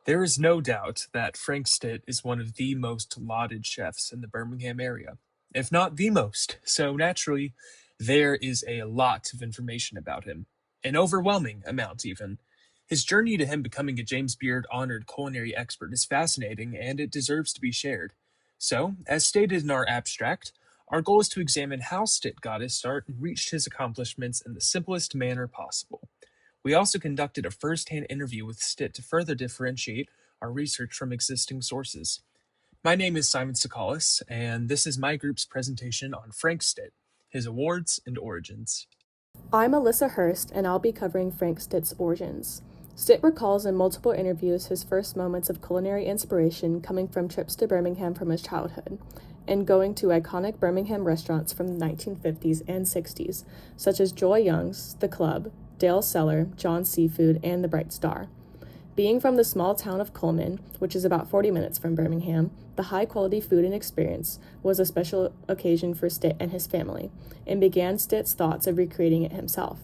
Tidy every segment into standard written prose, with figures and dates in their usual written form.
There is no doubt that Frank Stitt is one of the most lauded chefs in the Birmingham area, if not the most. So naturally, there is a lot of information about him, an overwhelming amount even. His journey to him becoming a James Beard honored culinary expert is fascinating and it deserves to be shared. So, as stated in our abstract, our goal is to examine how Stitt got his start and reached his accomplishments in the simplest manner possible. We also conducted a first-hand interview with Stitt to further differentiate our research from existing sources. My name is Simon Sakalis, and this is my group's presentation on Frank Stitt, his awards and origins. I'm Alyssa Hurst, and I'll be covering Frank Stitt's origins. Stitt recalls in multiple interviews his first moments of culinary inspiration coming from trips to Birmingham from his childhood, and going to iconic Birmingham restaurants from the 1950s and 60s, such as Joy Young's, The Club, Dale's Cellar, John's Seafood, and the Bright Star. Being from the small town of Coleman, which is about 40 minutes from Birmingham, the high-quality food and experience was a special occasion for Stitt and his family, and began Stitt's thoughts of recreating it himself.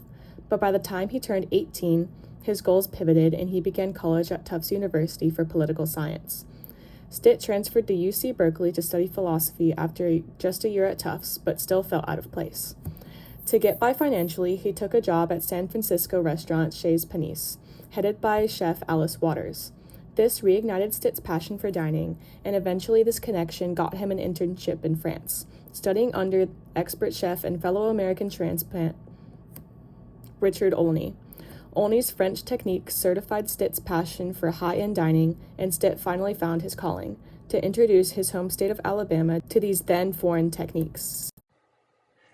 But by the time he turned 18, his goals pivoted and he began college at Tufts University for political science. Stitt transferred to UC Berkeley to study philosophy after just a year at Tufts, but still felt out of place. To get by financially, he took a job at San Francisco restaurant Chez Panisse, headed by chef Alice Waters. This reignited Stitt's passion for dining, and eventually this connection got him an internship in France, studying under expert chef and fellow American transplant Richard Olney. Olney's French techniques certified Stitt's passion for high-end dining, and Stitt finally found his calling, to introduce his home state of Alabama to these then foreign techniques.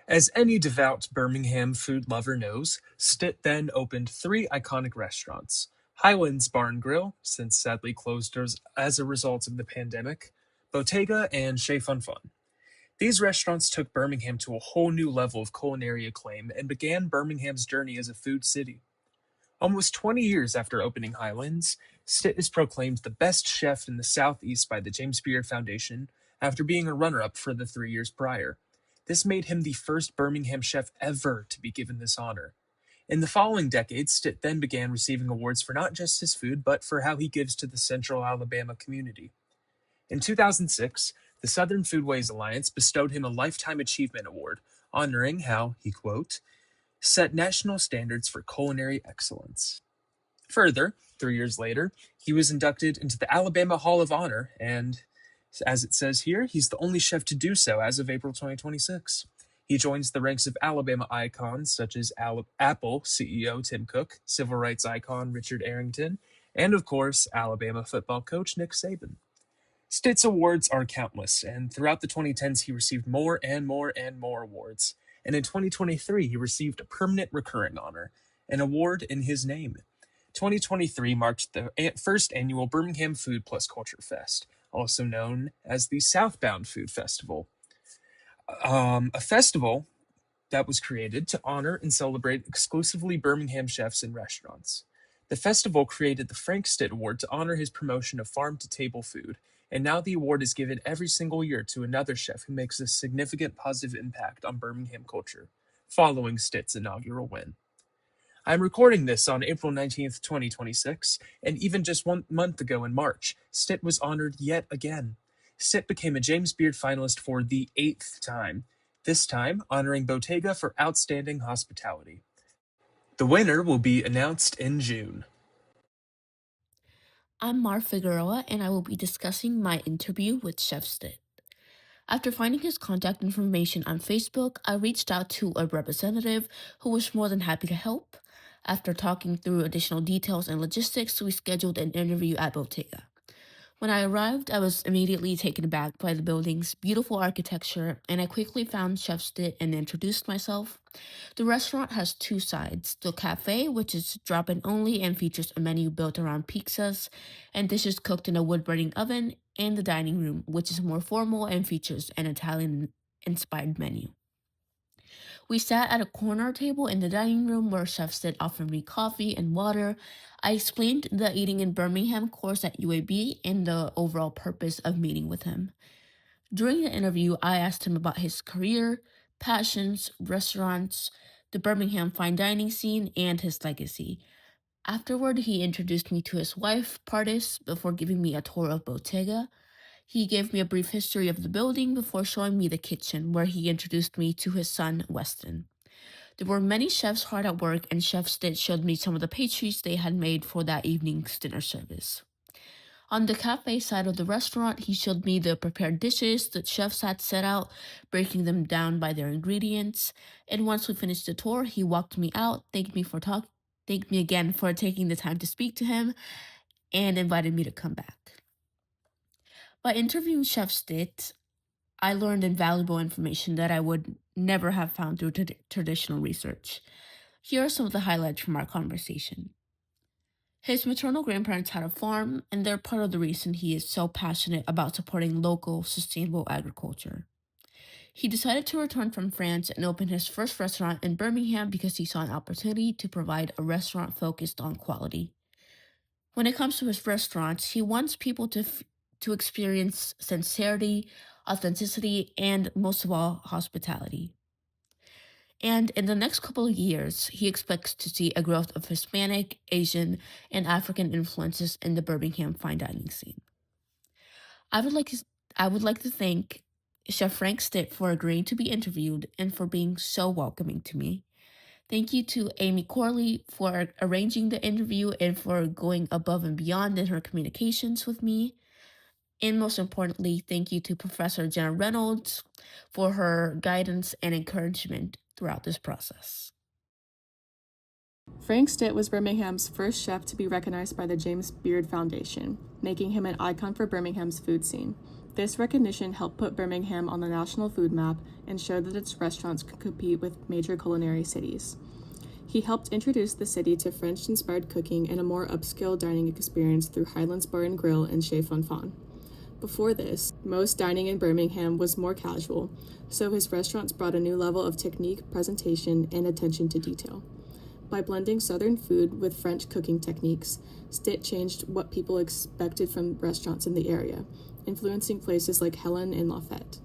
As any devout Birmingham food lover knows, Stitt then opened three iconic restaurants: Highlands Bar and Grill, since sadly closed as a result of the pandemic, Bottega, and Chez Fun Fun. These restaurants took Birmingham to a whole new level of culinary acclaim and began Birmingham's journey as a food city. Almost 20 years after opening Highlands, Stitt is proclaimed the best chef in the Southeast by the James Beard Foundation after being a runner-up for the 3 years prior. This made him the first Birmingham chef ever to be given this honor. In the following decades, Stitt then began receiving awards for not just his food, but for how he gives to the Central Alabama community. In 2006, the Southern Foodways Alliance bestowed him a Lifetime Achievement Award, honoring how he, quote, set national standards for culinary excellence. Further, 3 years later, he was inducted into the Alabama Hall of Honor, and as it says here, he's the only chef to do so as of April 2026. He joins the ranks of Alabama icons such as Apple CEO Tim Cook, civil rights icon Richard Arrington, and of course, Alabama football coach Nick Saban. Stitt's awards are countless, and throughout the 2010s, he received more and more and more awards. And in 2023, he received a permanent recurring honor, an award in his name. 2023 marked the first annual Birmingham Food Plus Culture Fest, also known as the Southbound Food Festival, a festival that was created to honor and celebrate exclusively Birmingham chefs and restaurants. The festival created the Frank Stitt Award to honor his promotion of farm-to-table food, and now the award is given every single year to another chef who makes a significant positive impact on Birmingham culture, following Stitt's inaugural win. I'm recording this on April 19th, 2026, and even just 1 month ago in March, Stitt was honored yet again. Stitt became a James Beard finalist for the 8th time, this time honoring Bottega for outstanding hospitality. The winner will be announced in June. I'm Mar Figueroa, and I will be discussing my interview with Chef Stitt. After finding his contact information on Facebook, I reached out to a representative who was more than happy to help. After talking through additional details and logistics, we scheduled an interview at Bottega. When I arrived, I was immediately taken aback by the building's beautiful architecture, and I quickly found Chef Stitt and introduced myself. The restaurant has two sides: the cafe, which is drop-in only and features a menu built around pizzas and dishes cooked in a wood-burning oven, and the dining room, which is more formal and features an Italian-inspired menu. We sat at a corner table in the dining room where Chef Stitt offered me coffee and water. I explained the Eating in Birmingham course at UAB and the overall purpose of meeting with him. During the interview, I asked him about his career, passions, restaurants, the Birmingham fine dining scene, and his legacy. Afterward, he introduced me to his wife, Pardis, before giving me a tour of Bottega. He gave me a brief history of the building before showing me the kitchen, where he introduced me to his son, Weston. There were many chefs hard at work, and Chef Stitt showed me some of the pastries they had made for that evening's dinner service. On the cafe side of the restaurant, he showed me the prepared dishes that chefs had set out, breaking them down by their ingredients. And once we finished the tour, he walked me out, thanked me again for taking the time to speak to him, and invited me to come back. By interviewing Chef Stitt, I learned invaluable information that I would never have found through traditional research. Here are some of the highlights from our conversation. His maternal grandparents had a farm, and they're part of the reason he is so passionate about supporting local, sustainable agriculture. He decided to return from France and open his first restaurant in Birmingham because he saw an opportunity to provide a restaurant focused on quality. When it comes to his restaurants, he wants people to experience sincerity, authenticity, and most of all, hospitality. And in the next couple of years, he expects to see a growth of Hispanic, Asian, and African influences in the Birmingham fine dining scene. I would like to thank Chef Frank Stitt for agreeing to be interviewed and for being so welcoming to me. Thank you to Amy Corley for arranging the interview and for going above and beyond in her communications with me. And most importantly, thank you to Professor Jenna Reynolds for her guidance and encouragement throughout this process. Frank Stitt was Birmingham's first chef to be recognized by the James Beard Foundation, making him an icon for Birmingham's food scene. This recognition helped put Birmingham on the national food map and showed that its restaurants could compete with major culinary cities. He helped introduce the city to French-inspired cooking and a more upscale dining experience through Highlands Bar and Grill and Chez Fonfon. Before this, most dining in Birmingham was more casual, so his restaurants brought a new level of technique, presentation, and attention to detail. By blending Southern food with French cooking techniques, Stitt changed what people expected from restaurants in the area, influencing places like Helen and Lafayette.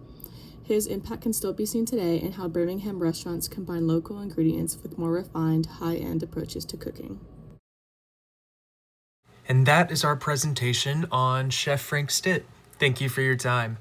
His impact can still be seen today in how Birmingham restaurants combine local ingredients with more refined, high-end approaches to cooking. And that is our presentation on Chef Frank Stitt. Thank you for your time.